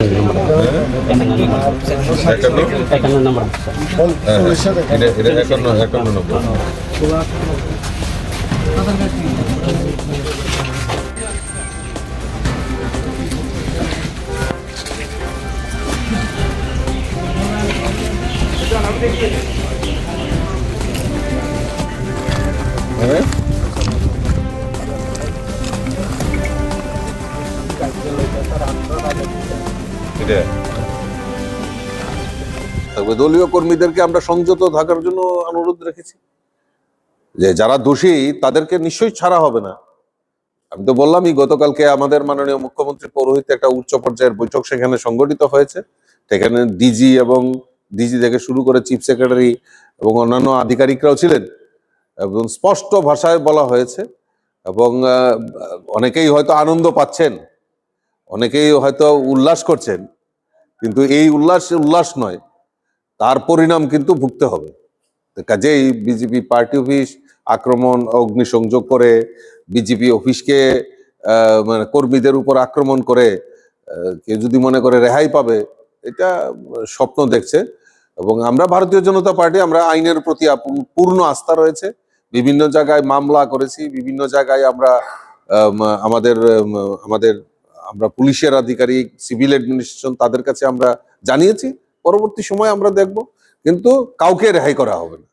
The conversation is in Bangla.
51 নম্বর এটা 51 নম্বর। হ্যাঁ তবে দলীয় কর্মীদেরকে আমরা সংযত থাকার জন্য অনুরোধ রেখেছি যে যারা দোষী তাদেরকে নিশ্চয়ই ছাড়া হবে না। আমি তো বললামই, গতকালকে আমাদের মাননীয় মুখ্যমন্ত্রী পৌরোহিত্যে একটা উচ্চ পর্যায়ের বৈঠক সেখানে সংগঠিত হয়েছে। সেখানে ডিজি এবং ডিজি থেকে শুরু করে চিফ সেক্রেটারি এবং অন্যান্য আধিকারিকরাও ছিলেন এবং স্পষ্ট ভাষায় বলা হয়েছে। এবং অনেকেই হয়তো আনন্দ পাচ্ছেন, অনেকেই হয়তো উল্লাস করছেন, কিন্তু এই উল্লাস নয়, তার পরিণাম কিন্তু ভুগতে হবে। কাজেই বিজেপি পার্টি অফিস আক্রমণ, অগ্নিসংযোগ করে বিজেপি অফিসকে মানে কর্মীদের উপর আক্রমণ করে কেউ যদি মনে করে রেহাই পাবে, এটা স্বপ্ন দেখছে। এবং আমরা ভারতীয় জনতা পার্টি, আমরা আইনের প্রতি পূর্ণ আস্থা রয়েছে। বিভিন্ন জায়গায় মামলা করেছি, বিভিন্ন জায়গায় আমরা আমাদের আমাদের আমরা পুলিশের আধিকারিক, সিভিল অ্যাডমিনিস্ট্রেশন, তাদের কাছে আমরা জানিয়েছি। পরবর্তী সময় আমরা দেখব, কিন্তু কাউকে রেহাই করা হবে না।